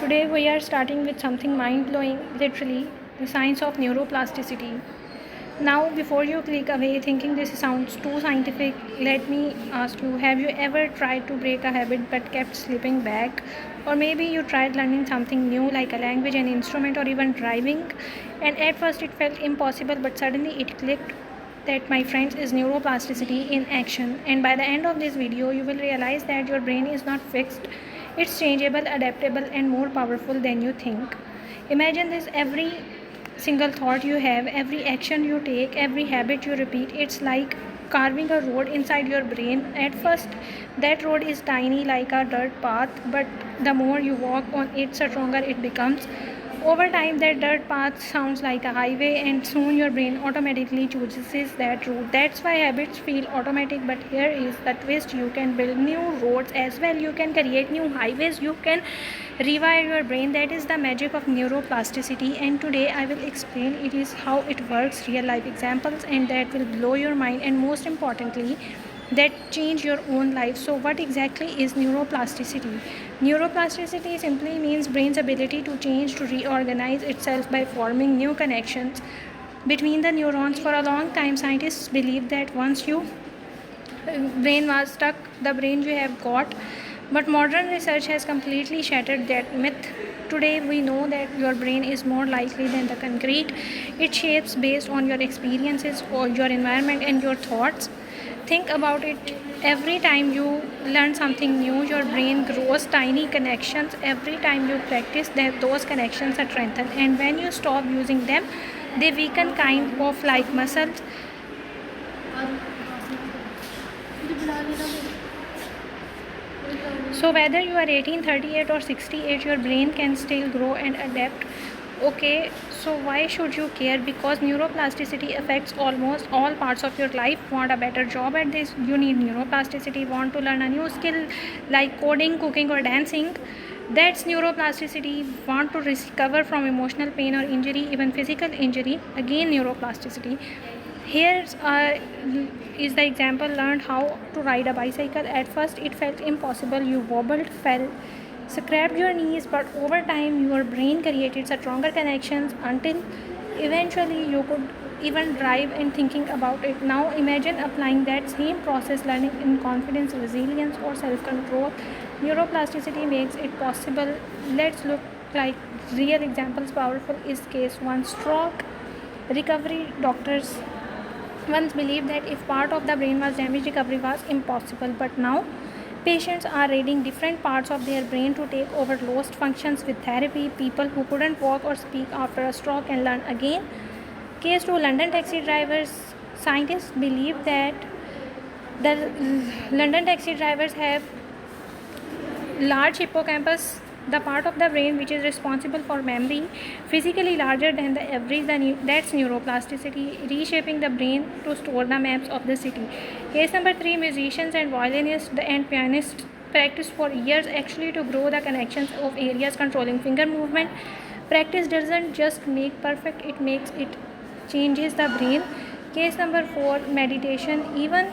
Today we are starting with something mind-blowing, literally, the science of neuroplasticity. Now, before you click away thinking this sounds too scientific, let me ask you, have you ever tried to break a habit but kept slipping back? Or maybe you tried learning something new like a language, an instrument, or even driving, and at first it felt impossible, but suddenly it clicked. That, my friends, is neuroplasticity in action. And by the end of this video you will realize that your brain is not fixed, it's changeable, adaptable, and more powerful than you think. Imagine this: every single thought you have, every action you take, every habit you repeat, it's like carving a road inside your brain. At first that road is tiny like a dirt path, but the more you walk on it, stronger it becomes. Over time, that dirt path sounds like a highway, and soon your brain automatically chooses that route. That's why habits feel automatic. But here is the twist: you can build new roads as well. You can create new highways. You can rewire your brain. That is the magic of neuroplasticity. And today, I will explain it is how it works, real life examples, and that will blow your mind. And most importantly, that change your own life. So what exactly is neuroplasticity? Neuroplasticity simply means brain's ability to change, to reorganize itself by forming new connections between the neurons. For a long time scientists believed that once your brain was stuck, the brain you have got, but modern research has completely shattered that myth. Today we know that your brain is more likely than the concrete. It shapes based on your experiences or your environment and your thoughts. Think about it. Every time you learn something new, your brain grows tiny connections. Every time you practice, that those connections are strengthened. And when you stop using them, they weaken, kind of like muscles. So whether you are 18, 38, or 68, your brain can still grow and adapt. Okay, so why should you care? Because neuroplasticity affects almost all parts of your life. Want a better job at this? You need neuroplasticity. Want to learn a new skill like coding, cooking, or dancing? That's neuroplasticity. Want to recover from emotional pain or injury, even physical injury? Again, neuroplasticity. Here's is the example: learned how to ride a bicycle. At first it felt impossible. You wobbled, fell, scraped your knees, but over time your brain created stronger connections until eventually you could even drive. And thinking about it now, imagine applying that same process, learning in confidence, resilience, or self-control. Neuroplasticity makes it possible. Let's look like real examples. Powerful is case one: stroke recovery. Doctors once believed that if part of the brain was damaged, recovery was impossible. But now, patients are reading different parts of their brain to take over lost functions with therapy. People who couldn't walk or speak after a stroke can learn again. Case 2: London taxi drivers. Scientists believe that the London taxi drivers have large hippocampus, the part of the brain which is responsible for memory, physically larger than the average. That's neuroplasticity, reshaping the brain to store the maps of the city. Case number 3: musicians and violinists and pianists practice for years actually to grow the connections of areas controlling finger movement. Practice doesn't just make perfect, it changes the brain. Case number 4: meditation. Even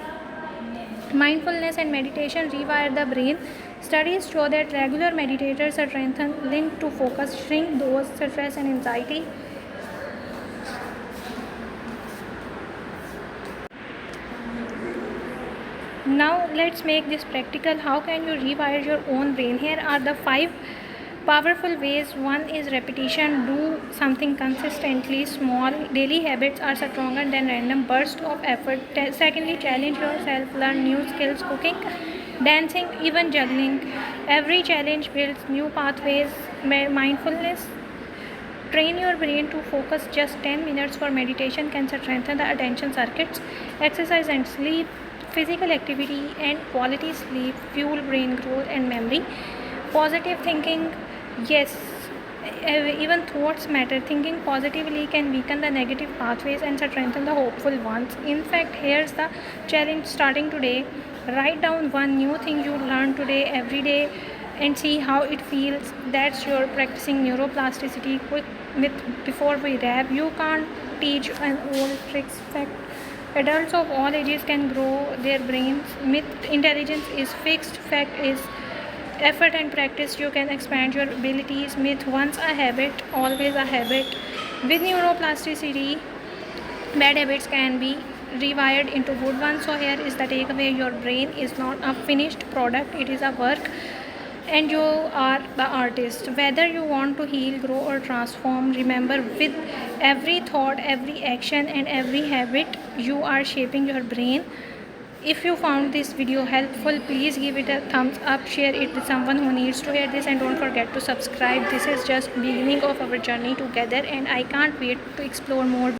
mindfulness and meditation rewire the brain. Studies show that regular meditators are strengthened, linked to focus, shrink those stress and anxiety. Now let's make this practical. How can you rewire your own brain? Here are the 5 powerful ways. 1 is repetition. Do something consistently. Small daily habits are stronger than random bursts of effort. Secondly, challenge yourself. Learn new skills: cooking, dancing, even juggling. Every challenge builds new pathways. Mindfulness. Train your brain to focus. Just 10 minutes for meditation can strengthen the attention circuits. Exercise and sleep. Physical activity and quality sleep fuel brain growth and memory. Positive thinking. Yes, even thoughts matter. Thinking positively can weaken the negative pathways and strengthen the hopeful ones. In fact, here's the challenge starting today. Write down one new thing you learned today every day and see how it feels. That's your practicing neuroplasticity. Quick myth before we wrap: you can't teach an old tricks. Fact: adults of all ages can grow their brains. Myth: intelligence is fixed. Fact is effort and practice you can expand your abilities. Myth: once a habit, always a habit. With neuroplasticity, bad habits can be rewired into good ones. So here is the takeaway: your brain is not a finished product, it is a work, and you are the artist. Whether you want to heal, grow, or transform, remember, with every thought, every action, and every habit, you are shaping your brain. If you found this video helpful, please give it a thumbs up, share it with someone who needs to hear this, and don't forget to subscribe. This is just beginning of our journey together, and I can't wait to explore more